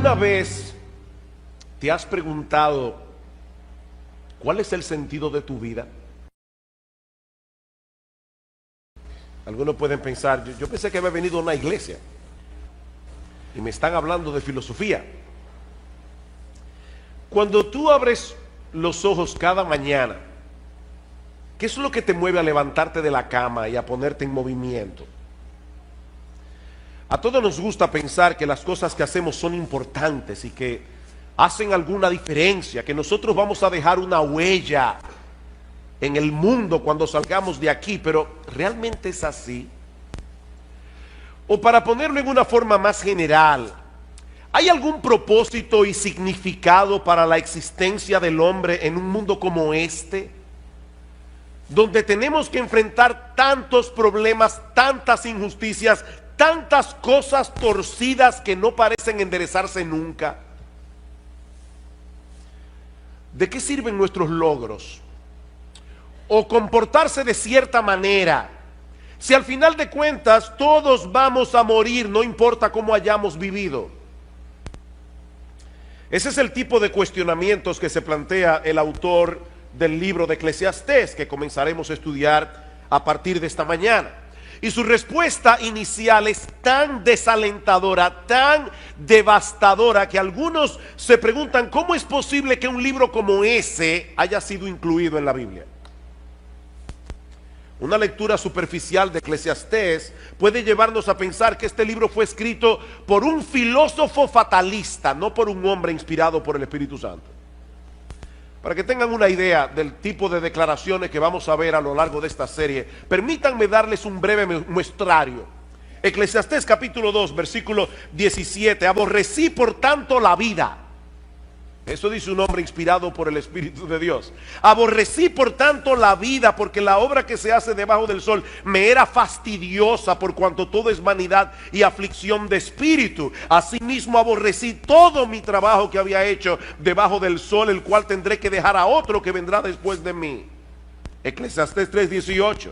¿Alguna vez te has preguntado cuál es el sentido de tu vida? Algunos pueden pensar, yo pensé que había venido a una iglesia y me están hablando de filosofía. Cuando tú abres los ojos cada mañana, ¿qué es lo que te mueve a levantarte de la cama y a ponerte en movimiento? A todos nos gusta pensar que las cosas que hacemos son importantes y que hacen alguna diferencia, que nosotros vamos a dejar una huella en el mundo cuando salgamos de aquí, pero ¿realmente es así? O para ponerlo en una forma más general, ¿hay algún propósito y significado para la existencia del hombre en un mundo como este? Donde tenemos que enfrentar tantos problemas, tantas injusticias, tantas cosas torcidas que no parecen enderezarse nunca. ¿De qué sirven nuestros logros? O comportarse de cierta manera, si al final de cuentas todos vamos a morir, no importa cómo hayamos vivido. Ese es el tipo de cuestionamientos que se plantea el autor del libro de Eclesiastés, que comenzaremos a estudiar a partir de esta mañana. Y su respuesta inicial es tan desalentadora, tan devastadora, que algunos se preguntan cómo es posible que un libro como ese haya sido incluido en la Biblia. Una lectura superficial de Eclesiastés puede llevarnos a pensar que este libro fue escrito por un filósofo fatalista, no por un hombre inspirado por el Espíritu Santo. Para que tengan una idea del tipo de declaraciones que vamos a ver a lo largo de esta serie, permítanme darles un breve muestrario. Eclesiastés capítulo 2, versículo 17. Aborrecí por tanto la vida. Eso dice un hombre inspirado por el Espíritu de Dios. Aborrecí por tanto la vida, porque la obra que se hace debajo del sol me era fastidiosa, por cuanto todo es vanidad y aflicción de espíritu. Asimismo aborrecí todo mi trabajo que había hecho debajo del sol, el cual tendré que dejar a otro que vendrá después de mí. Eclesiastés 3:18.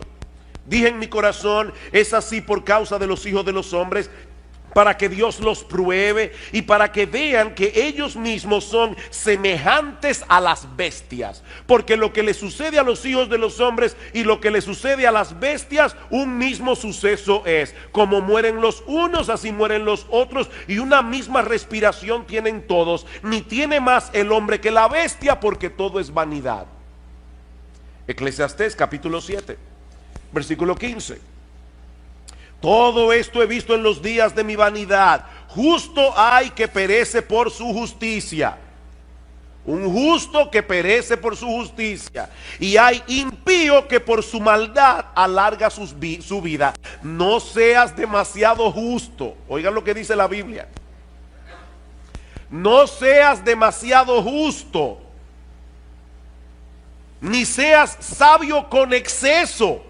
Dije en mi corazón, es así por causa de los hijos de los hombres, para que Dios los pruebe y para que vean que ellos mismos son semejantes a las bestias. Porque lo que le sucede a los hijos de los hombres y lo que le sucede a las bestias, un mismo suceso es. Como mueren los unos, así mueren los otros, y una misma respiración tienen todos. Ni tiene más el hombre que la bestia, porque todo es vanidad. Eclesiastés capítulo 7, versículo 15. Todo esto he visto en los días de mi vanidad. Justo hay que perece por su justicia. Un justo que perece por su justicia. Y hay impío que por su maldad alarga su vida. No seas demasiado justo. Oigan lo que dice la Biblia. No seas demasiado justo, ni seas sabio con exceso.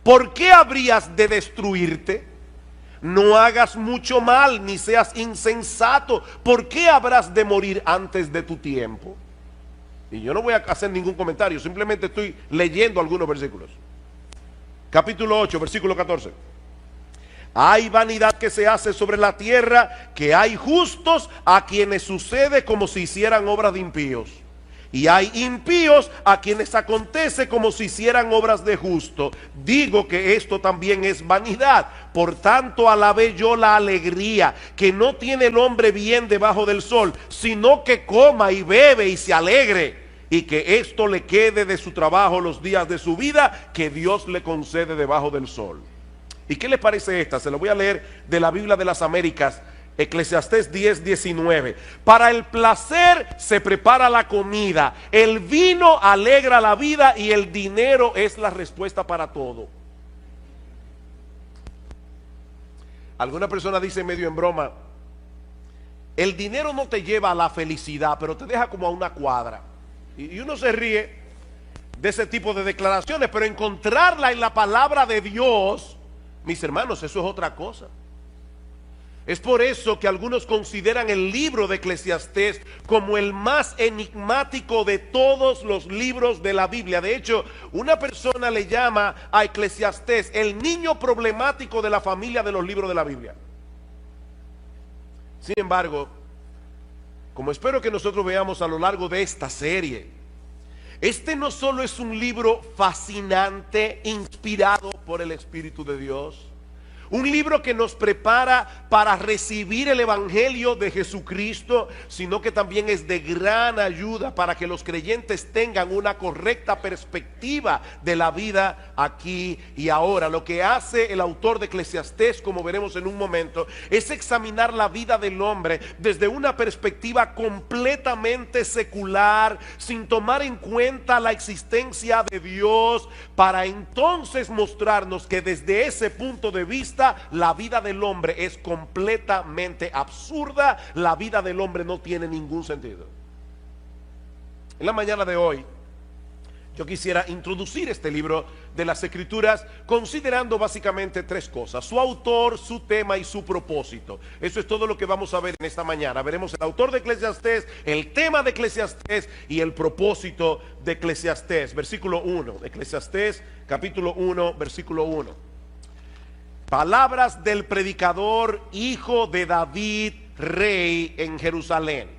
¿Por qué habrías de destruirte? No hagas mucho mal, ni seas insensato. ¿Por qué habrás de morir antes de tu tiempo? Y yo no voy a hacer ningún comentario, simplemente estoy leyendo algunos versículos. Capítulo 8, versículo 14. Hay vanidad que se hace sobre la tierra, que hay justos a quienes sucede como si hicieran obras de impíos. Y hay impíos a quienes acontece como si hicieran obras de justo. Digo que esto también es vanidad. Por tanto alabé yo la alegría que no tiene el hombre bien debajo del sol, sino que coma y bebe y se alegre, y que esto le quede de su trabajo los días de su vida que Dios le concede debajo del sol. ¿Y qué les parece esta? Se lo voy a leer de la Biblia de las Américas. Eclesiastés 10:19. Para el placer se prepara la comida, el vino alegra la vida y el dinero es la respuesta para todo. Alguna persona dice medio en broma, el dinero no te lleva a la felicidad, pero te deja como a una cuadra. Y uno se ríe de ese tipo de declaraciones, pero encontrarla en la palabra de Dios, mis hermanos, eso es otra cosa. Es por eso que algunos consideran el libro de Eclesiastés como el más enigmático de todos los libros de la Biblia. De hecho, una persona le llama a Eclesiastés el niño problemático de la familia de los libros de la Biblia. Sin embargo, como espero que nosotros veamos a lo largo de esta serie, este no solo es un libro fascinante, inspirado por el Espíritu de Dios, un libro que nos prepara para recibir el Evangelio de Jesucristo, sino que también es de gran ayuda para que los creyentes tengan una correcta perspectiva de la vida aquí y ahora. Lo que hace el autor de Eclesiastés, como veremos en un momento, es examinar la vida del hombre desde una perspectiva completamente secular, sin tomar en cuenta la existencia de Dios, para entonces mostrarnos que desde ese punto de vista la vida del hombre es completamente absurda, la vida del hombre no tiene ningún sentido. En la mañana de hoy yo quisiera introducir este libro de las Escrituras considerando básicamente tres cosas: su autor, su tema y su propósito. Eso es todo lo que vamos a ver en esta mañana. Veremos el autor de Eclesiastés, el tema de Eclesiastés y el propósito de Eclesiastés. Versículo 1, Eclesiastés capítulo 1, versículo 1. Palabras del predicador, hijo de David, rey en Jerusalén.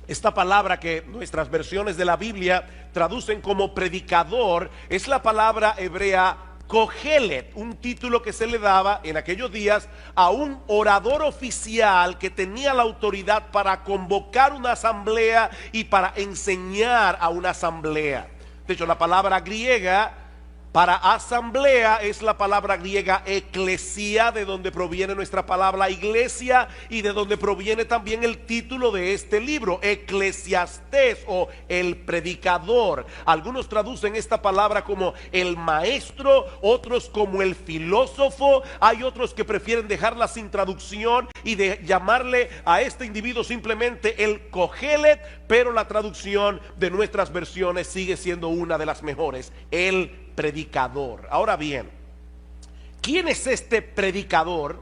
Esta palabra que nuestras versiones de la Biblia traducen como predicador es la palabra hebrea Kohelet, un título que se le daba en aquellos días a un orador oficial que tenía la autoridad para convocar una asamblea y para enseñar a una asamblea. De hecho, la palabra griega para asamblea es la palabra griega eclesia, de donde proviene nuestra palabra iglesia y de donde proviene también el título de este libro, Eclesiastés, o el predicador. Algunos traducen esta palabra como el maestro, otros como el filósofo. Hay otros que prefieren dejarla sin traducción y de llamarle a este individuo simplemente el Kohelet, pero la traducción de nuestras versiones sigue siendo una de las mejores: el predicador. Ahora bien, ¿quién es este predicador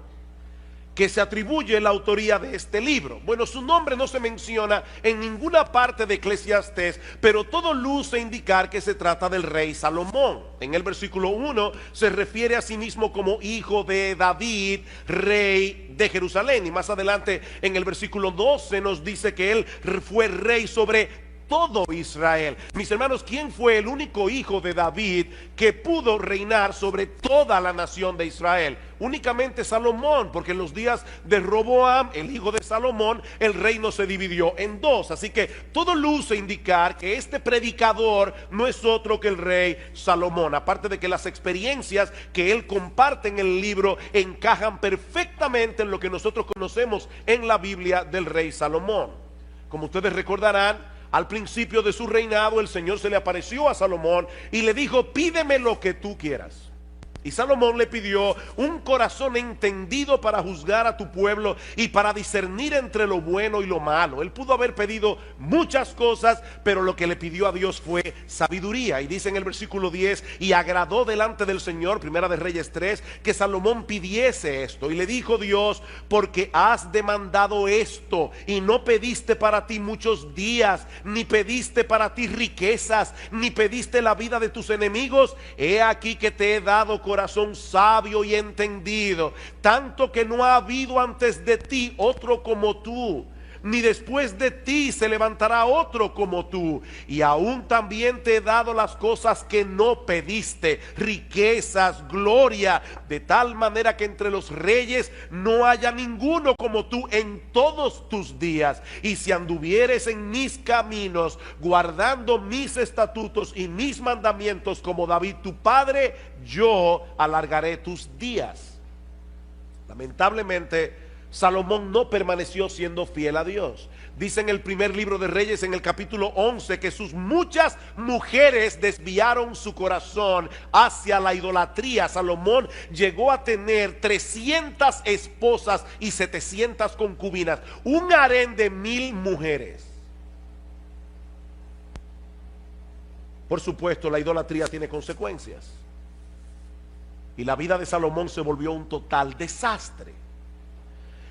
que se atribuye la autoría de este libro? Bueno, su nombre no se menciona en ninguna parte de Eclesiastés, pero todo luce indicar que se trata del rey Salomón. En el versículo 1 se refiere a sí mismo como hijo de David, rey de Jerusalén, y más adelante en el versículo 12 nos dice que él fue rey sobre todo Israel. Mis hermanos, ¿quién fue el único hijo de David que pudo reinar sobre toda la nación de Israel? Únicamente Salomón, porque en los días de Roboam, el hijo de Salomón, el reino se dividió en dos. Así que todo luce indicar que este predicador no es otro que el rey Salomón, aparte de que las experiencias que él comparte en el libro encajan perfectamente en lo que nosotros conocemos en la Biblia del rey Salomón. Como ustedes recordarán, al principio de su reinado el Señor se le apareció a Salomón y le dijo: pídeme lo que tú quieras. Y Salomón le pidió un corazón entendido para juzgar a tu pueblo y para discernir entre lo bueno y lo malo. Él pudo haber pedido muchas cosas, pero lo que le pidió a Dios fue sabiduría. Y dice en el versículo 10: y agradó delante del Señor, Primera de Reyes 3, que Salomón pidiese esto. Y le dijo Dios: porque has demandado esto y no pediste para ti muchos días, ni pediste para ti riquezas, ni pediste la vida de tus enemigos, he aquí que te he dado corazón sabio y entendido, tanto que no ha habido antes de ti otro como tú, ni después de ti se levantará otro como tú. Y aún también te he dado las cosas que no pediste, riquezas, gloria, de tal manera que entre los reyes no haya ninguno como tú en todos tus días. Y si anduvieres en mis caminos, guardando mis estatutos y mis mandamientos como David tu padre, yo alargaré tus días. Lamentablemente, Salomón no permaneció siendo fiel a Dios. Dice en el primer libro de Reyes, en el capítulo 11, que sus muchas mujeres desviaron su corazón hacia la idolatría. Salomón llegó a tener 300 esposas y 700 concubinas, un harén de 1000 mujeres. Por supuesto, la idolatría tiene consecuencias, y la vida de Salomón se volvió un total desastre.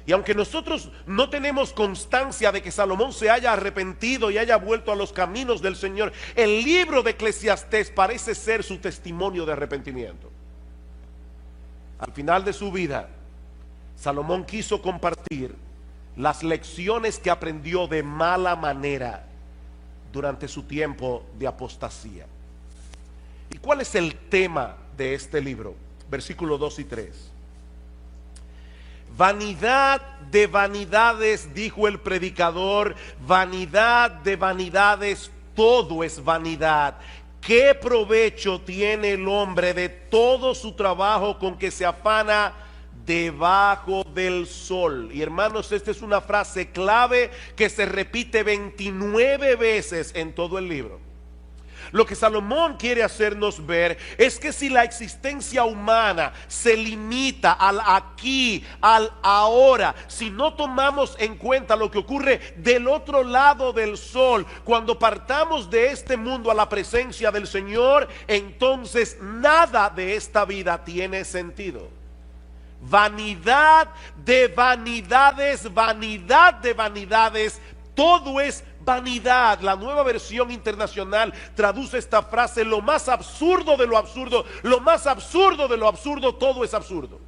Y aunque nosotros no tenemos constancia de que Salomón se haya arrepentido y haya vuelto a los caminos del Señor, el libro de Eclesiastés parece ser su testimonio de arrepentimiento. Al final de su vida, Salomón quiso compartir las lecciones que aprendió de mala manera durante su tiempo de apostasía. ¿Y cuál es el tema de este libro? Versículos 2 y 3. Vanidad de vanidades, dijo el predicador, vanidad de vanidades, todo es vanidad. ¿Qué provecho tiene el hombre de todo su trabajo con que se afana debajo del sol? Y hermanos, esta es una frase clave que se repite 29 veces en todo el libro. Lo que Salomón quiere hacernos ver es que si la existencia humana se limita al aquí, al ahora, si no tomamos en cuenta lo que ocurre del otro lado del sol, cuando partamos de este mundo a la presencia del Señor, entonces nada de esta vida tiene sentido. Vanidad de vanidades, vanidad de vanidades, todo es vanidad. La Nueva Versión Internacional traduce esta frase: lo más absurdo de lo absurdo, lo más absurdo de lo absurdo, todo es absurdo.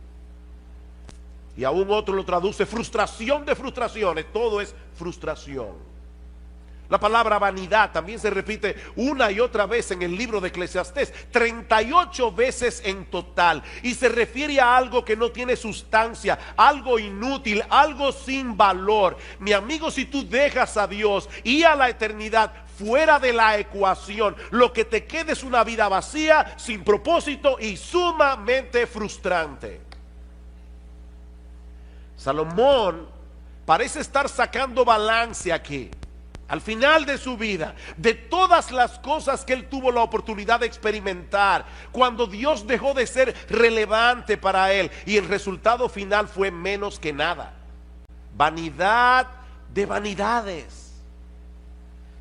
Y aún otro lo traduce: frustración de frustraciones, todo es frustración. La palabra vanidad también se repite una y otra vez en el libro de Eclesiastés, 38 veces en total, y se refiere a algo que no tiene sustancia, algo inútil, algo sin valor. Mi amigo, si tú dejas a Dios y a la eternidad fuera de la ecuación, lo que te queda es una vida vacía, sin propósito y sumamente frustrante. Salomón parece estar sacando balance aquí, al final de su vida, de todas las cosas que él tuvo la oportunidad de experimentar, cuando Dios dejó de ser relevante para él, y el resultado final fue menos que nada. Vanidad de vanidades.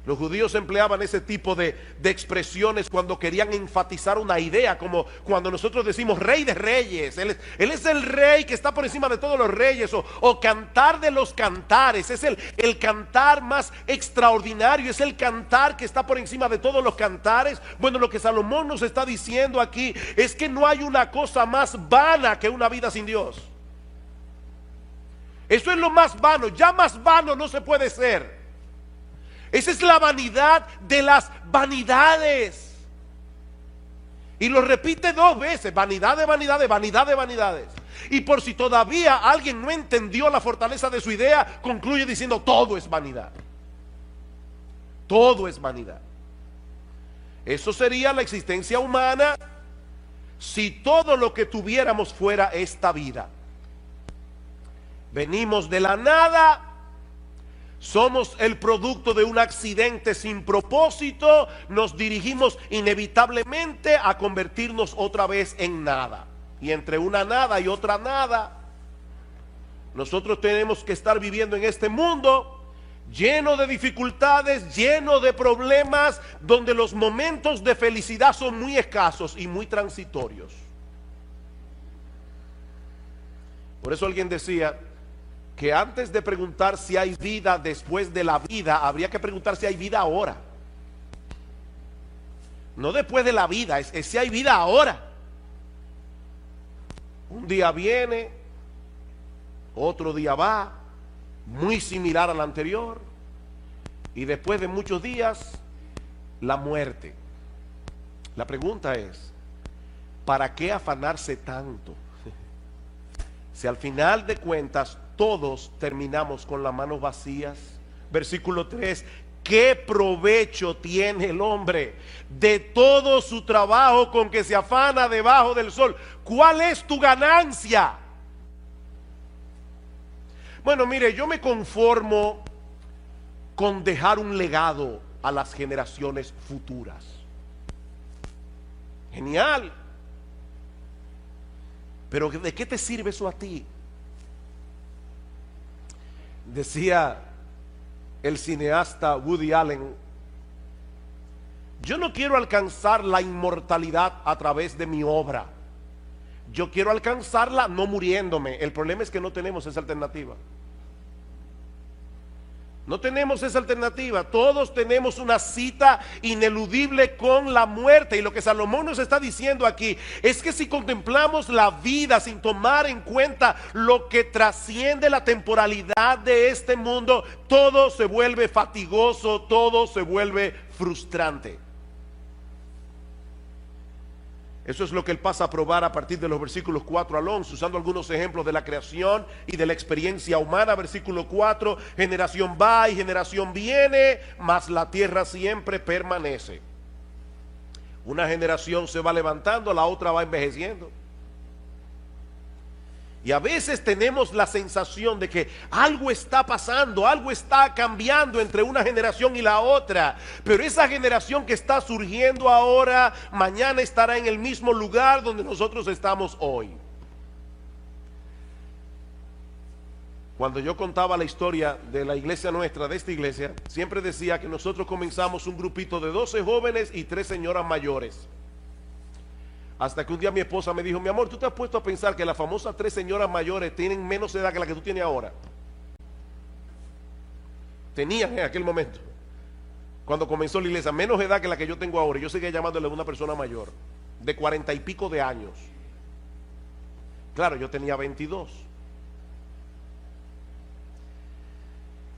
Los judíos empleaban ese tipo de expresiones cuando querían enfatizar una idea, como cuando nosotros decimos rey de reyes. Él es el rey que está por encima de todos los reyes, o cantar de los cantares. Es el cantar más extraordinario, es el cantar que está por encima de todos los cantares. Bueno, lo que Salomón nos está diciendo aquí es que no hay una cosa más vana que una vida sin Dios. Eso es lo más vano, ya más vano no se puede ser. Esa es la vanidad de las vanidades. Y lo repite 2 veces: vanidad de vanidades, vanidad de vanidades. Y por si todavía alguien no entendió la fortaleza de su idea, concluye diciendo: todo es vanidad. Todo es vanidad. Eso sería la existencia humana si todo lo que tuviéramos fuera esta vida. Venimos de la nada. Somos el producto de un accidente sin propósito. Nos dirigimos inevitablemente a convertirnos otra vez en nada. Y entre una nada y otra nada, nosotros tenemos que estar viviendo en este mundo lleno de dificultades, lleno de problemas, donde los momentos de felicidad son muy escasos y muy transitorios. Por eso alguien decía que antes de preguntar si hay vida después de la vida, habría que preguntar si hay vida ahora. No después de la vida, es si hay vida ahora. Un día viene, otro día va, muy similar al anterior, y después de muchos días, la muerte. La pregunta es: ¿para qué afanarse tanto? Si al final de cuentas todos terminamos con las manos vacías. Versículo 3: ¿qué provecho tiene el hombre de todo su trabajo con que se afana debajo del sol? ¿Cuál es tu ganancia? Bueno, mire, yo me conformo con dejar un legado a las generaciones futuras. Genial. Pero ¿de qué te sirve eso a ti? Decía el cineasta Woody Allen: yo no quiero alcanzar la inmortalidad a través de mi obra, yo quiero alcanzarla no muriéndome. El problema es que no tenemos esa alternativa. No tenemos esa alternativa. Todos tenemos una cita ineludible con la muerte. Y lo que Salomón nos está diciendo aquí es que si contemplamos la vida sin tomar en cuenta lo que trasciende la temporalidad de este mundo, todo se vuelve fatigoso, todo se vuelve frustrante. Eso es lo que él pasa a probar a partir de los versículos 4 al 11, usando algunos ejemplos de la creación y de la experiencia humana. Versículo 4, generación va y generación viene, mas la tierra siempre permanece. Una generación se va levantando, la otra va envejeciendo. Y a veces tenemos la sensación de que algo está pasando, algo está cambiando entre una generación y la otra. Pero esa generación que está surgiendo ahora, mañana estará en el mismo lugar donde nosotros estamos hoy. Cuando yo contaba la historia de la iglesia nuestra, de esta iglesia, siempre decía que nosotros comenzamos un grupito de 12 jóvenes y 3 señoras mayores. Hasta que un día mi esposa me dijo: mi amor, ¿tú te has puesto a pensar que las famosas 3 señoras mayores tienen menos edad que la que tú tienes ahora? Tenían en aquel momento, cuando comenzó la iglesia, menos edad que la que yo tengo ahora. Yo seguía llamándole a una persona mayor, de 40 y pico de años. Claro, yo tenía 22.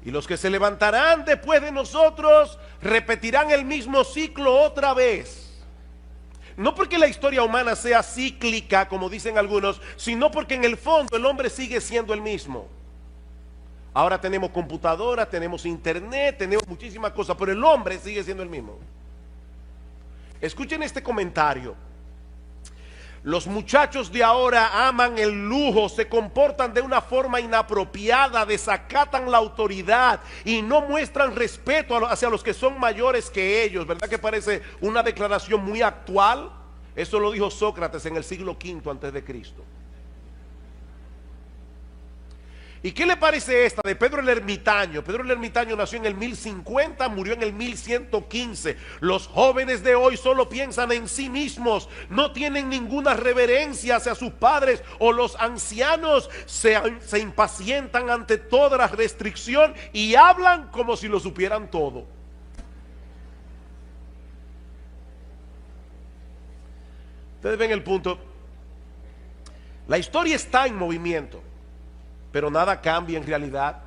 Y los que se levantarán después de nosotros repetirán el mismo ciclo otra vez. No porque la historia humana sea cíclica, como dicen algunos, sino porque en el fondo el hombre sigue siendo el mismo. Ahora tenemos computadoras, tenemos internet, tenemos muchísimas cosas, pero el hombre sigue siendo el mismo. Escuchen este comentario. Los muchachos de ahora aman el lujo, se comportan de una forma inapropiada, desacatan la autoridad y no muestran respeto hacia los que son mayores que ellos. ¿Verdad que parece una declaración muy actual? Eso lo dijo Sócrates en el siglo V antes de Cristo. ¿Y qué le parece esta de Pedro el Ermitaño? Pedro el Ermitaño nació en el 1050, murió en el 1115. Los jóvenes de hoy solo piensan en sí mismos, no tienen ninguna reverencia hacia sus padres, o los ancianos se impacientan ante toda la restricción y hablan como si lo supieran todo. Ustedes ven el punto. La historia está en movimiento, pero nada cambia en realidad.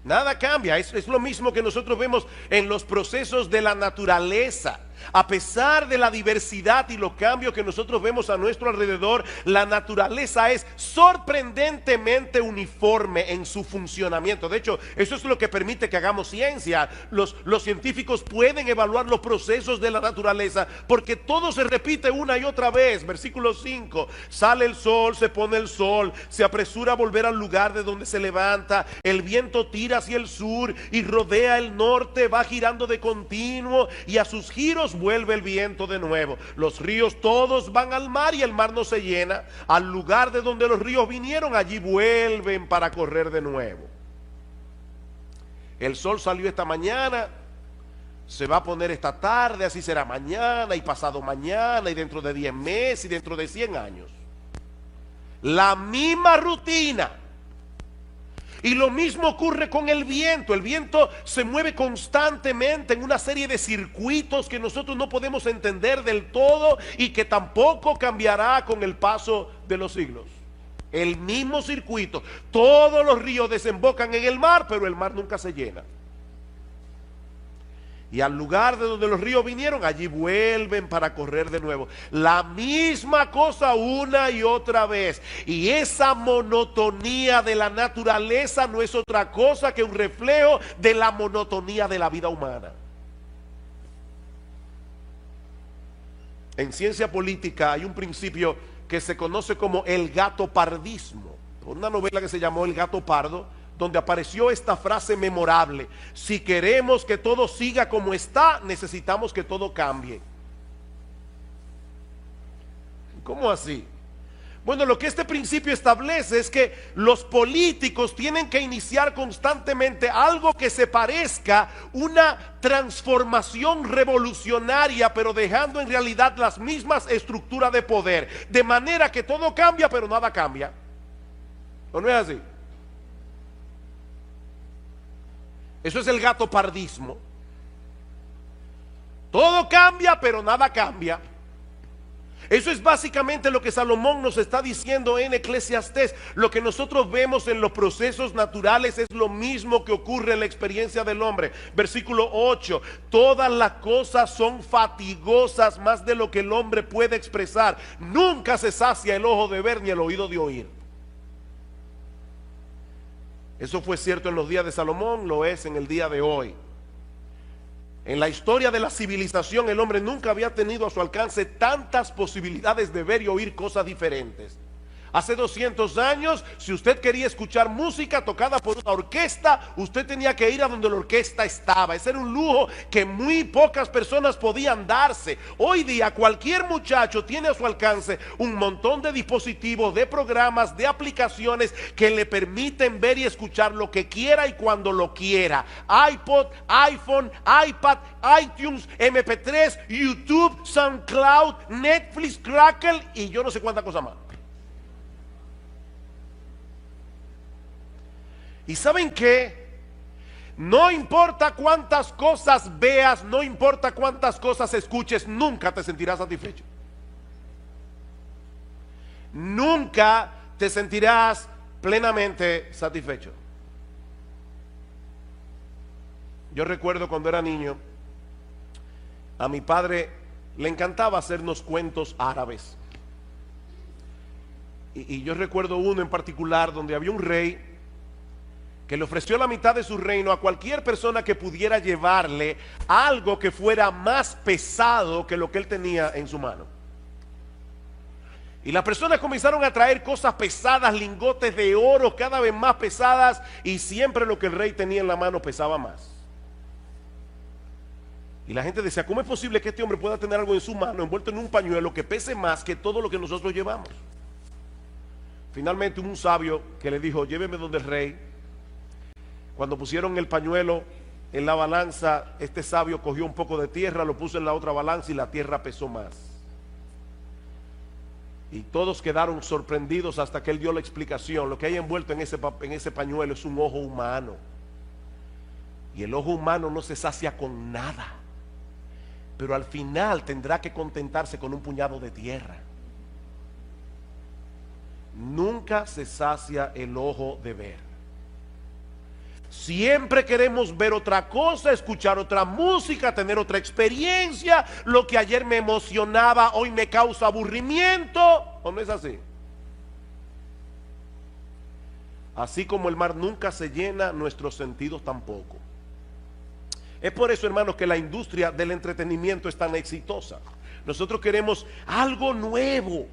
Nada cambia. Es lo mismo que nosotros vemos en los procesos de la naturaleza. A pesar de la diversidad y los cambios que nosotros vemos a nuestro alrededor, la naturaleza es sorprendentemente uniforme en su funcionamiento. De hecho, eso es lo que permite que hagamos ciencia. Los científicos pueden evaluar los procesos de la naturaleza porque todo se repite una y otra vez. Versículo 5: sale el sol, se pone el sol, se apresura a volver al lugar de donde se levanta, el viento tira hacia el sur y rodea el norte, va girando de continuo y a sus giros vuelve el viento de nuevo. Los ríos todos van al mar y el mar no se llena. Al lugar de donde los ríos vinieron, allí vuelven para correr de nuevo. El sol salió esta mañana, se va a poner esta tarde, así será mañana y pasado mañana y dentro de 10 meses y dentro de 100 años. La misma rutina. Y lo mismo ocurre con el viento. El viento se mueve constantemente en una serie de circuitos que nosotros no podemos entender del todo y que tampoco cambiará con el paso de los siglos. El mismo circuito. Todos los ríos desembocan en el mar, pero el mar nunca se llena. Y al lugar de donde los ríos vinieron, allí vuelven para correr de nuevo. La misma cosa una y otra vez. Y esa monotonía de la naturaleza no es otra cosa que un reflejo de la monotonía de la vida humana. En ciencia política hay un principio que se conoce como el gatopardismo. Una novela que se llamó El gato pardo, donde apareció esta frase memorable: si queremos que todo siga como está, necesitamos que todo cambie. ¿Cómo así? Bueno, lo que este principio establece es que los políticos tienen que iniciar constantemente algo que se parezca una transformación revolucionaria, pero dejando en realidad las mismas estructuras de poder, de manera que todo cambia, pero nada cambia. ¿O no es así? Eso es el gatopardismo. Todo cambia, pero nada cambia. Eso es básicamente lo que Salomón nos está diciendo en Eclesiastés. Lo que nosotros vemos en los procesos naturales es lo mismo que ocurre en la experiencia del hombre. Versículo 8: todas las cosas son fatigosas más de lo que el hombre puede expresar. Nunca se sacia el ojo de ver ni el oído de oír. Eso fue cierto en los días de Salomón, lo es en el día de hoy. En la historia de la civilización, el hombre nunca había tenido a su alcance tantas posibilidades de ver y oír cosas diferentes. Hace 200 años, si usted quería escuchar música tocada por una orquesta, usted tenía que ir a donde la orquesta estaba. Ese era un lujo que muy pocas personas podían darse. Hoy día cualquier muchacho tiene a su alcance un montón de dispositivos, de programas, de aplicaciones que le permiten ver y escuchar lo que quiera y cuando lo quiera. iPod, iPhone, iPad, iTunes, MP3, YouTube, SoundCloud, Netflix, Crackle y yo no sé cuánta cosa más. ¿Y saben qué? No importa cuántas cosas veas, no importa cuántas cosas escuches, nunca te sentirás satisfecho. Nunca te sentirás plenamente satisfecho. Yo recuerdo cuando era niño, a mi padre le encantaba hacernos cuentos árabes. Y yo recuerdo uno en particular donde había un rey que le ofreció la mitad de su reino a cualquier persona que pudiera llevarle algo que fuera más pesado que lo que él tenía en su mano. Y las personas comenzaron a traer cosas pesadas, lingotes de oro cada vez más pesadas, y siempre lo que el rey tenía en la mano pesaba más. Y la gente decía, ¿cómo es posible que este hombre pueda tener algo en su mano envuelto en un pañuelo que pese más que todo lo que nosotros llevamos? Finalmente hubo un sabio que le dijo, lléveme donde el rey. Cuando pusieron el pañuelo en la balanza, este sabio cogió un poco de tierra, lo puso en la otra balanza y la tierra pesó más. Y todos quedaron sorprendidos hasta que él dio la explicación. Lo que hay envuelto en ese pañuelo es un ojo humano. Y el ojo humano no se sacia con nada, pero al final tendrá que contentarse con un puñado de tierra. Nunca se sacia el ojo de ver. Siempre queremos ver otra cosa, escuchar otra música, tener otra experiencia. Lo que ayer me emocionaba, hoy me causa aburrimiento. ¿O no es así? Así como el mar nunca se llena, nuestros sentidos tampoco. Es por eso, hermanos, que la industria del entretenimiento es tan exitosa. Nosotros queremos algo nuevo,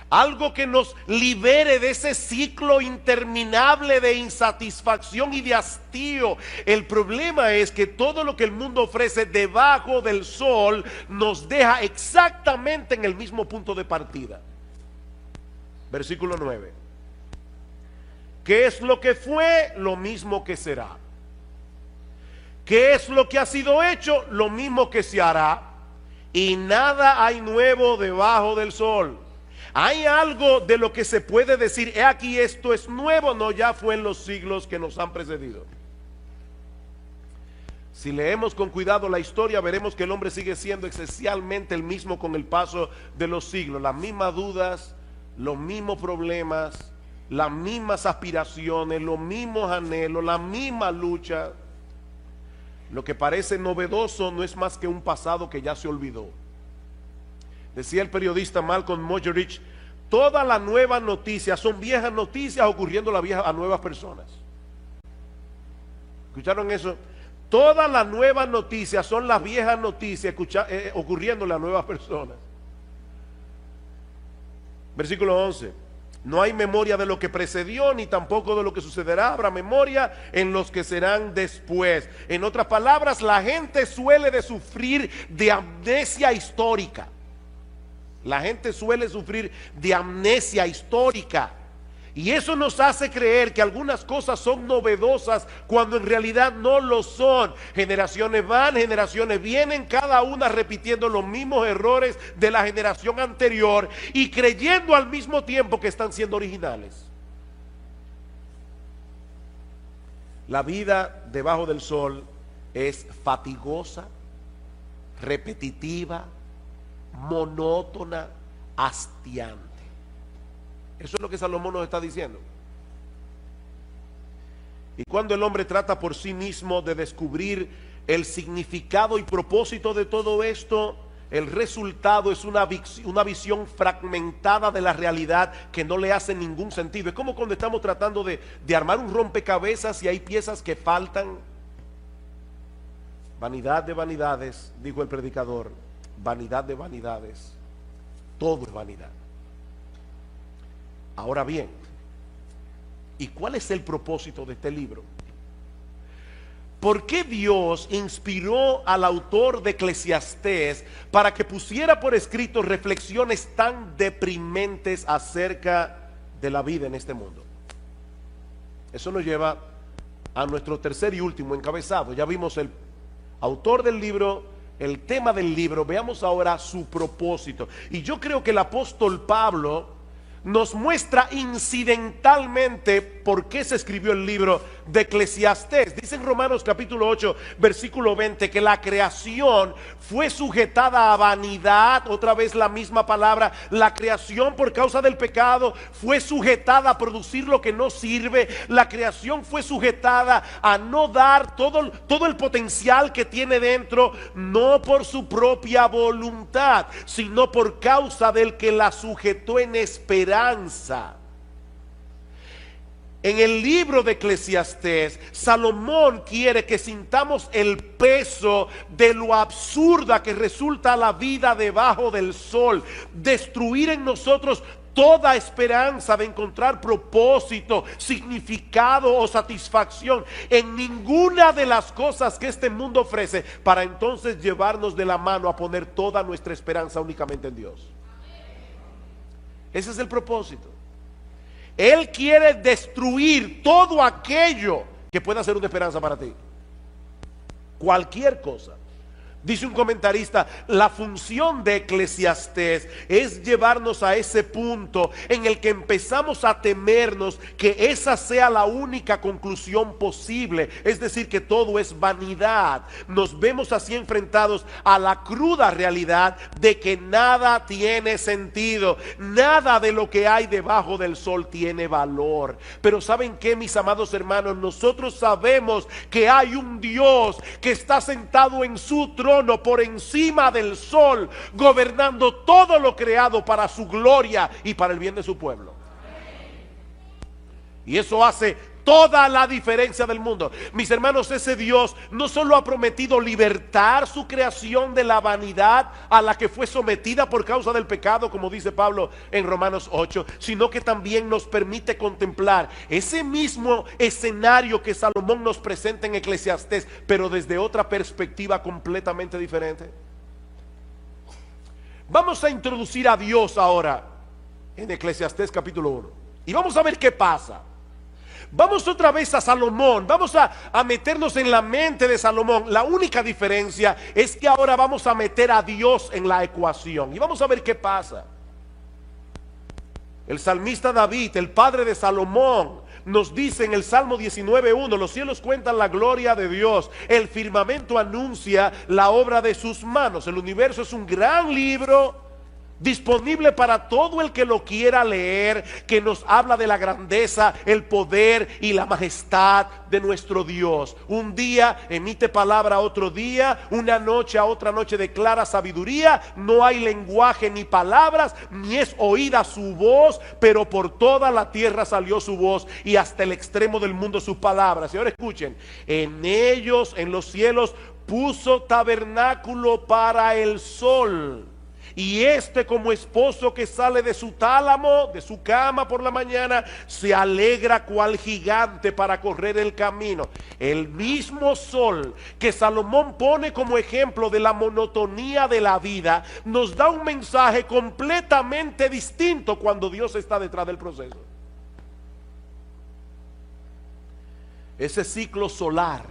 algo que nos libere de ese ciclo interminable de insatisfacción y de hastío. El problema es que todo lo que el mundo ofrece debajo del sol nos deja exactamente en el mismo punto de partida. Versículo 9. ¿Qué es lo que fue? Lo mismo que será. ¿Qué es lo que ha sido hecho? Lo mismo que se hará. Y nada hay nuevo debajo del sol. ¿Hay algo de lo que se puede decir, he aquí esto es nuevo? No, ya fue en los siglos que nos han precedido. Si leemos con cuidado la historia, veremos que el hombre sigue siendo esencialmente el mismo con el paso de los siglos. Las mismas dudas, los mismos problemas, las mismas aspiraciones, los mismos anhelos, la misma lucha. Lo que parece novedoso no es más que un pasado que ya se olvidó. Decía el periodista Malcolm Muggeridge, todas las nuevas noticias son viejas noticias ocurriendo a nuevas personas. ¿Escucharon eso? Todas las nuevas noticias son las viejas noticias ocurriéndole a nuevas personas. Versículo 11. No hay memoria de lo que precedió, ni tampoco de lo que sucederá. Habrá memoria en los que serán después. En otras palabras, la gente suele de sufrir de amnesia histórica. La gente suele sufrir de amnesia histórica. Y eso nos hace creer que algunas cosas son novedosas cuando en realidad no lo son. Generaciones van, generaciones vienen, cada una repitiendo los mismos errores de la generación anterior y creyendo al mismo tiempo que están siendo originales. La vida debajo del sol es fatigosa, repetitiva, monótona, hastiante. Eso es lo que Salomón nos está diciendo. Y cuando el hombre trata por sí mismo de descubrir el significado y propósito de todo esto, el resultado es una visión fragmentada de la realidad que no le hace ningún sentido. Es como cuando estamos tratando de armar un rompecabezas y hay piezas que faltan. Vanidad de vanidades, dijo el predicador, vanidad de vanidades, todo es vanidad. Ahora bien, ¿y cuál es el propósito de este libro? ¿Por qué Dios inspiró al autor de Eclesiastés para que pusiera por escrito reflexiones tan deprimentes acerca de la vida en este mundo? Eso nos lleva a nuestro tercer y último encabezado. Ya vimos el autor del libro, el tema del libro. Veamos ahora su propósito. Y yo creo que el apóstol Pablo nos muestra incidentalmente por qué se escribió el libro de Eclesiastés. Dice en Romanos capítulo 8 versículo 20 que la creación fue sujetada a vanidad. Otra vez la misma palabra. La creación por causa del pecado fue sujetada a producir lo que no sirve. La creación fue sujetada a no dar todo el potencial que tiene dentro, no por su propia voluntad, sino por causa del que la sujetó en esperanza. En el libro de Eclesiastés, Salomón quiere que sintamos el peso de lo absurda que resulta la vida debajo del sol, destruir en nosotros toda esperanza de encontrar propósito, significado o satisfacción en ninguna de las cosas que este mundo ofrece, para entonces llevarnos de la mano a poner toda nuestra esperanza únicamente en Dios. Ese es el propósito. Él quiere destruir todo aquello que pueda ser una esperanza para ti. Cualquier cosa. Dice un comentarista, la función de Eclesiastés es llevarnos a ese punto en el que empezamos a temernos que esa sea la única conclusión posible, es decir, que todo es vanidad. Nos vemos así enfrentados a la cruda realidad de que nada tiene sentido, nada de lo que hay debajo del sol tiene valor. Pero ¿saben qué, mis amados hermanos? Nosotros sabemos que hay un Dios que está sentado en su trono por encima del sol, gobernando todo lo creado para su gloria y para el bien de su pueblo. Y eso hace toda la diferencia del mundo. Mis hermanos, ese Dios no solo ha prometido libertar su creación de la vanidad a la que fue sometida por causa del pecado, como dice Pablo en Romanos 8, sino que también nos permite contemplar ese mismo escenario que Salomón nos presenta en Eclesiastés, pero desde otra perspectiva completamente diferente. Vamos a introducir a Dios ahora en Eclesiastés capítulo 1 y vamos a ver qué pasa. Vamos otra vez a Salomón, vamos a meternos en la mente de Salomón. La única diferencia es que ahora vamos a meter a Dios en la ecuación y vamos a ver qué pasa. El salmista David, el padre de Salomón, nos dice en el Salmo 19:1: los cielos cuentan la gloria de Dios, el firmamento anuncia la obra de sus manos. El universo es un gran libro disponible para todo el que lo quiera leer, que nos habla de la grandeza, el poder y la majestad de nuestro Dios. Un día emite palabra a otro día, una noche a otra noche declara sabiduría. No hay lenguaje ni palabras, ni es oída su voz, pero por toda la tierra salió su voz y hasta el extremo del mundo sus palabras. Y ahora escuchen: en ellos, en los cielos, puso tabernáculo para el sol. Y este, como esposo que sale de su tálamo, de su cama por la mañana, se alegra cual gigante para correr el camino. El mismo sol que Salomón pone como ejemplo de la monotonía de la vida, nos da un mensaje completamente distinto cuando Dios está detrás del proceso. Ese ciclo solar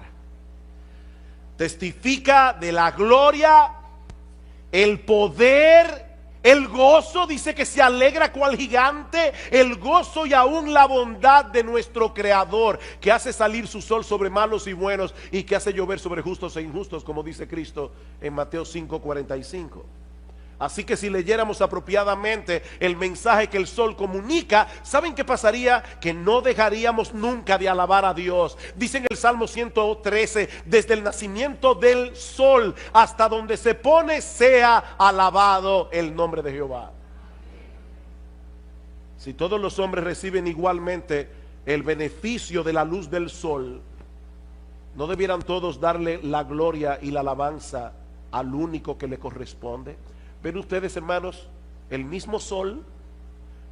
testifica de la gloria, el poder, El gozo dice que se alegra cual gigante, el gozo y aún la bondad de nuestro Creador, que hace salir su sol sobre malos y buenos y que hace llover sobre justos e injustos, como dice Cristo en Mateo 5:45. Así que si leyéramos apropiadamente el mensaje que el sol comunica, ¿saben qué pasaría? Que no dejaríamos nunca de alabar a Dios. Dice en el Salmo 113, desde el nacimiento del sol hasta donde se pone, sea alabado el nombre de Jehová. Si todos los hombres reciben igualmente el beneficio de la luz del sol, ¿no debieran todos darle la gloria y la alabanza al único que le corresponde? Ven ustedes, hermanos, el mismo sol,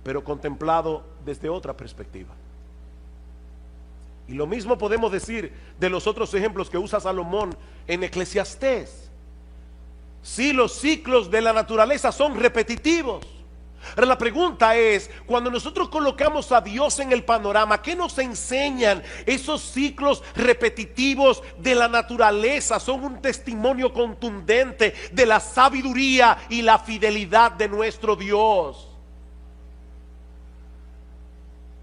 pero contemplado desde otra perspectiva. Y lo mismo podemos decir de los otros ejemplos que usa Salomón en Eclesiastés. Sí, los ciclos de la naturaleza son repetitivos. Ahora la pregunta es, cuando nosotros colocamos a Dios en el panorama, ¿qué nos enseñan esos ciclos repetitivos de la naturaleza? Son un testimonio contundente de la sabiduría y la fidelidad de nuestro Dios.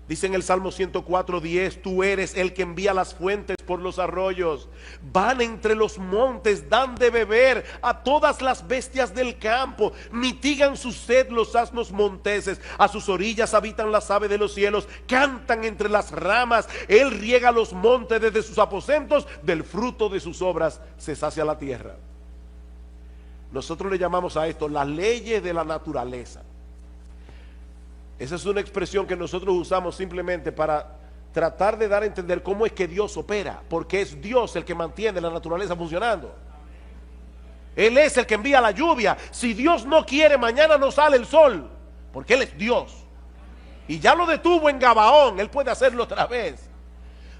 Dice en el Salmo 104:10, tú eres el que envía las fuentes por los arroyos, van entre los montes, dan de beber a todas las bestias del campo, mitigan su sed los asnos monteses, a sus orillas habitan las aves de los cielos, cantan entre las ramas, él riega los montes desde sus aposentos, del fruto de sus obras se sacia la tierra. Nosotros le llamamos a esto las leyes de la naturaleza. Esa es una expresión que nosotros usamos simplemente para tratar de dar a entender cómo es que Dios opera, porque es Dios el que mantiene la naturaleza funcionando. Él es el que envía la lluvia. Si Dios no quiere, mañana no sale el sol, porque Él es Dios. Y ya lo detuvo en Gabaón, Él puede hacerlo otra vez.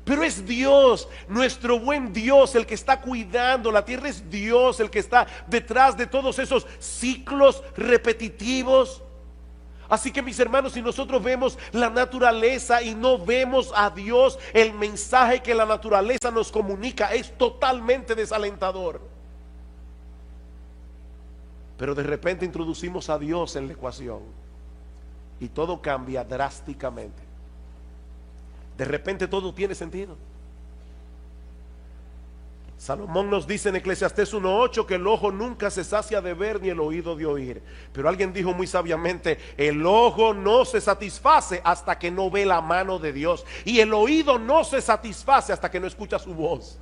Pero es Dios, nuestro buen Dios, el que está cuidando la tierra. Es Dios el que está detrás de todos esos ciclos repetitivos. Así que mis hermanos, si nosotros vemos la naturaleza y no vemos a Dios, el mensaje que la naturaleza nos comunica es totalmente desalentador. Pero de repente introducimos a Dios en la ecuación y todo cambia drásticamente. De repente todo tiene sentido. Salomón nos dice en Eclesiastés 1:8 que el ojo nunca se sacia de ver ni el oído de oír. Pero alguien dijo muy sabiamente, el ojo no se satisface hasta que no ve la mano de Dios. Y el oído no se satisface hasta que no escucha su voz.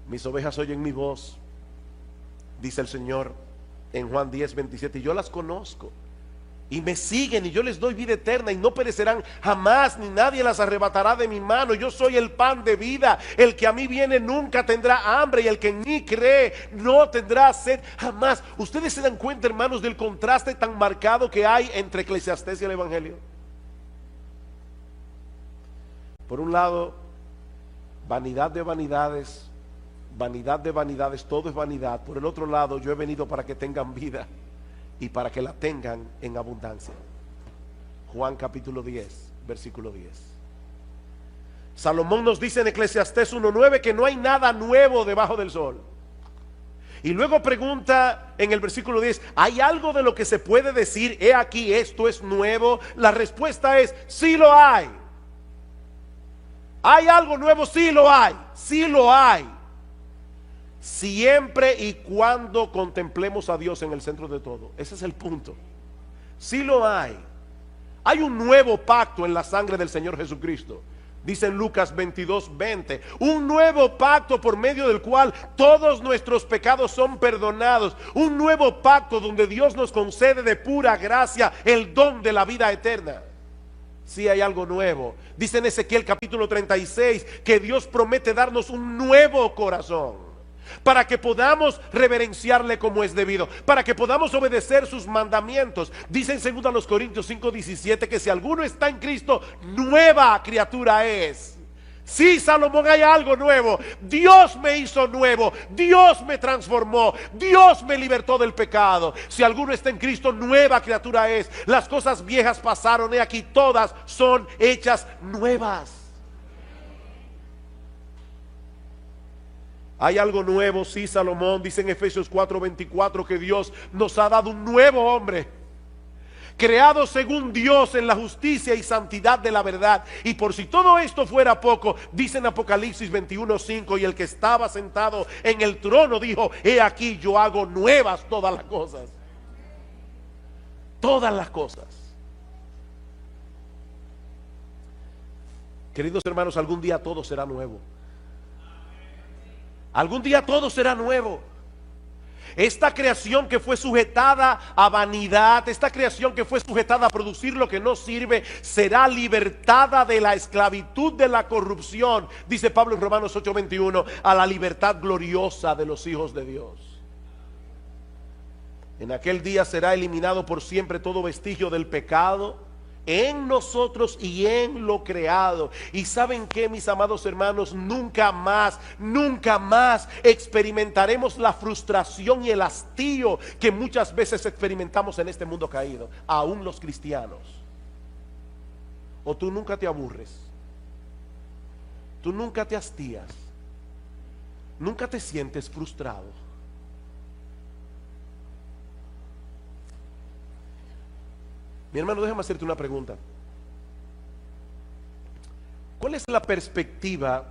Mis ovejas oyen mi voz, dice el Señor en Juan 10:27, y yo las conozco. Y me siguen y yo les doy vida eterna y no perecerán jamás, ni nadie las arrebatará de mi mano. Yo soy el pan de vida. El que a mí viene nunca tendrá hambre, y el que en mí cree no tendrá sed jamás. Ustedes se dan cuenta, hermanos, del contraste tan marcado que hay entre Eclesiastés y el Evangelio. Por un lado, vanidad de vanidades, todo es vanidad. Por el otro lado, yo he venido para que tengan vida y para que la tengan en abundancia. Juan capítulo 10, versículo 10. Salomón nos dice en Eclesiastés 1:9 que no hay nada nuevo debajo del sol. Y luego pregunta en el versículo 10, ¿hay algo de lo que se puede decir, he aquí esto es nuevo? La respuesta es, sí lo hay. ¿Hay algo nuevo? Sí lo hay, sí lo hay. Siempre y cuando contemplemos a Dios en el centro de todo. Ese es el punto. Sí lo hay. Hay un nuevo pacto en la sangre del Señor Jesucristo. Dice en Lucas 22:20, un nuevo pacto por medio del cual todos nuestros pecados son perdonados. Un nuevo pacto donde Dios nos concede de pura gracia el don de la vida eterna. Sí hay algo nuevo. Dice en Ezequiel capítulo 36 que Dios promete darnos un nuevo corazón, para que podamos reverenciarle como es debido, para que podamos obedecer sus mandamientos. Dice en 2 Corintios 5:17 que si alguno está en Cristo, nueva criatura es. Sí, Salomón, hay algo nuevo. Dios me hizo nuevo, Dios me transformó, Dios me libertó del pecado. Si alguno está en Cristo, nueva criatura es. Las cosas viejas pasaron, he aquí todas son hechas nuevas. Hay algo nuevo, sí, Salomón dice en Efesios 4:24 que Dios nos ha dado un nuevo hombre, creado según Dios en la justicia y santidad de la verdad. Y por si todo esto fuera poco, dice en Apocalipsis 21:5, y el que estaba sentado en el trono dijo: he aquí, yo hago nuevas todas las cosas. Todas las cosas. Queridos hermanos, algún día todo será nuevo. Algún día todo será nuevo. Esta creación que fue sujetada a vanidad, esta creación que fue sujetada a producir lo que no sirve, será libertada de la esclavitud de la corrupción, dice Pablo en Romanos 8:21, a la libertad gloriosa de los hijos de Dios. En aquel día será eliminado por siempre todo vestigio del pecado en nosotros y en lo creado. Y ¿saben qué, mis amados hermanos? Nunca más experimentaremos la frustración y el hastío que muchas veces experimentamos en este mundo caído, aún los cristianos. O tú nunca te aburres, tú nunca te hastías, nunca te sientes frustrado. Mi hermano, déjame hacerte una pregunta. ¿Cuál es la perspectiva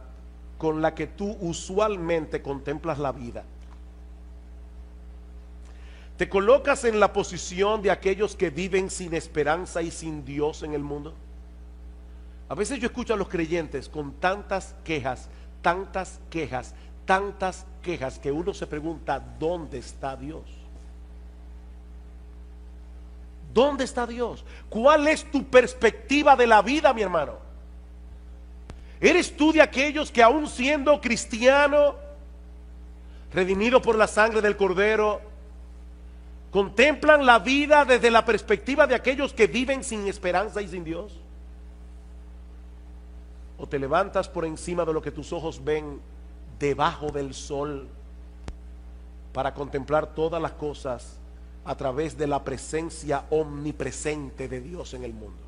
con la que tú usualmente contemplas la vida? ¿Te colocas en la posición de aquellos que viven sin esperanza y sin Dios en el mundo? A veces yo escucho a los creyentes con tantas quejas, que uno se pregunta: ¿dónde está Dios? ¿Dónde está Dios? ¿Cuál es tu perspectiva de la vida, mi hermano? ¿Eres tú de aquellos que, aún siendo cristiano, redimido por la sangre del Cordero, contemplan la vida desde la perspectiva de aquellos que viven sin esperanza y sin Dios? ¿O te levantas por encima de lo que tus ojos ven debajo del sol para contemplar todas las cosas a través de la presencia omnipresente de Dios en el mundo?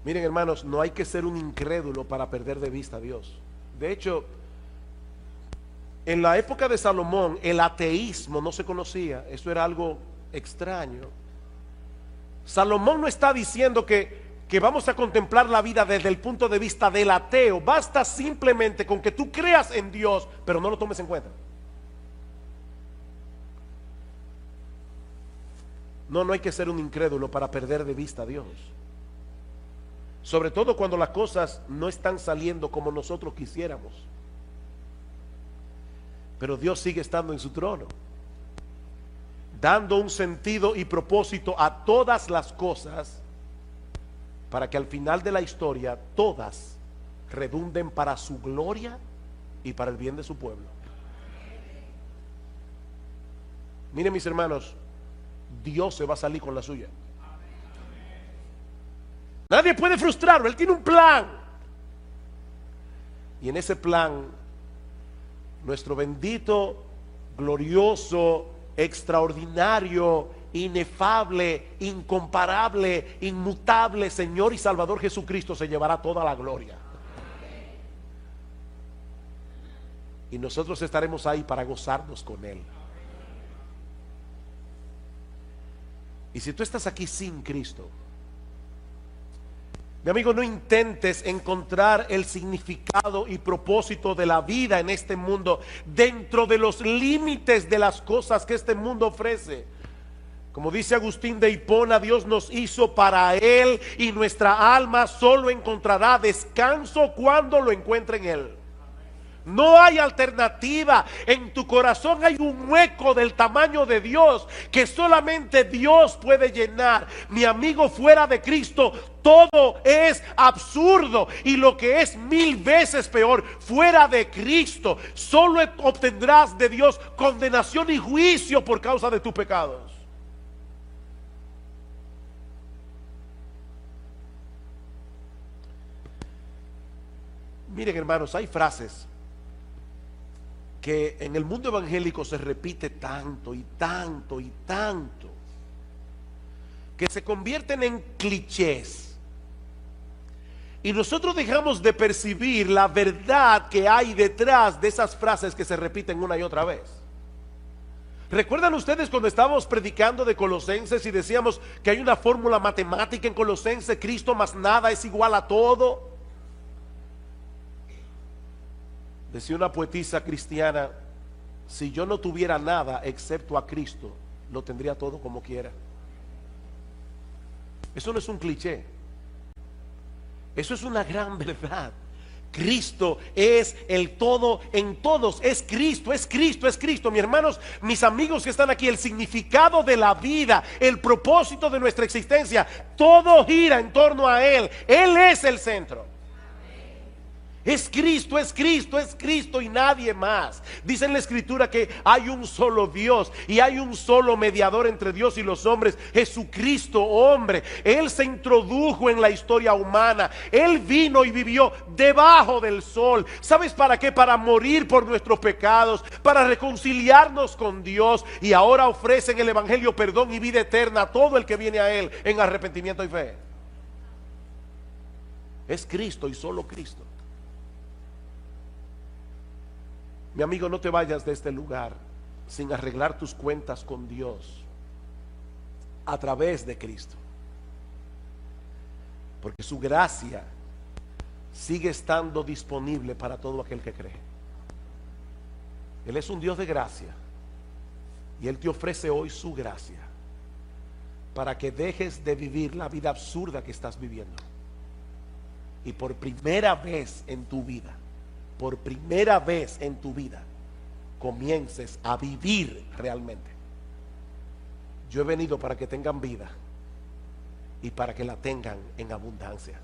Miren, hermanos, no hay que ser un incrédulo para perder de vista a Dios. De hecho, en la época de Salomón el ateísmo no se conocía. Eso era algo extraño. Salomón no está diciendo que vamos a contemplar la vida desde el punto de vista del ateo. Basta simplemente con que tú creas en Dios, pero no lo tomes en cuenta. No hay que ser un incrédulo para perder de vista a Dios. Sobre todo cuando las cosas no están saliendo como nosotros quisiéramos. Pero Dios sigue estando en su trono, dando un sentido y propósito a todas las cosas, para que al final de la historia todas redunden para su gloria y para el bien de su pueblo. Miren, mis hermanos, Dios se va a salir con la suya. Nadie puede frustrarlo. Él tiene un plan. Y en ese plan, nuestro bendito, glorioso, extraordinario, inefable, incomparable, inmutable Señor y Salvador Jesucristo se llevará toda la gloria. Y nosotros estaremos ahí para gozarnos con Él. Y si tú estás aquí sin Cristo, mi amigo, no intentes encontrar el significado y propósito de la vida en este mundo dentro de los límites de las cosas que este mundo ofrece. Como dice Agustín de Hipona, Dios nos hizo para Él y nuestra alma solo encontrará descanso cuando lo encuentre en Él. No hay alternativa. En tu corazón hay un hueco del tamaño de Dios que solamente Dios puede llenar. Mi amigo, fuera de Cristo todo es absurdo, y lo que es 1000 veces peor, fuera de Cristo solo obtendrás de Dios condenación y juicio por causa de tus pecados. Miren, hermanos, hay frases que en el mundo evangélico se repite tanto y tanto y tanto, que se convierten en clichés. Y nosotros dejamos de percibir la verdad que hay detrás de esas frases que se repiten una y otra vez. ¿Recuerdan ustedes cuando estábamos predicando de Colosenses y decíamos que hay una fórmula matemática en Colosenses? Cristo más nada es igual a todo. Decía una poetisa cristiana: si yo no tuviera nada excepto a Cristo, lo tendría todo como quiera. Eso no es un cliché. Eso es una gran verdad. Cristo es el todo en todos. Es Cristo, es Cristo, es Cristo. Mis hermanos, mis amigos que están aquí, el significado de la vida, el propósito de nuestra existencia, todo gira en torno a Él. Él es el centro. Es Cristo, es Cristo, es Cristo y nadie más. Dice en la Escritura que hay un solo Dios y hay un solo mediador entre Dios y los hombres, Jesucristo hombre. Él se introdujo en la historia humana. Él vino y vivió debajo del sol. ¿Sabes para qué? Para morir por nuestros pecados, para reconciliarnos con Dios, y ahora ofrece en el Evangelio perdón y vida eterna a todo el que viene a Él en arrepentimiento y fe. Es Cristo y solo Cristo. Mi amigo, no te vayas de este lugar sin arreglar tus cuentas con Dios a través de Cristo, porque su gracia sigue estando disponible para todo aquel que cree. Él es un Dios de gracia y Él te ofrece hoy su gracia para que dejes de vivir la vida absurda que estás viviendo y por primera vez en tu vida, por primera vez en tu vida, comiences a vivir realmente. Yo he venido para que tengan vida y para que la tengan en abundancia.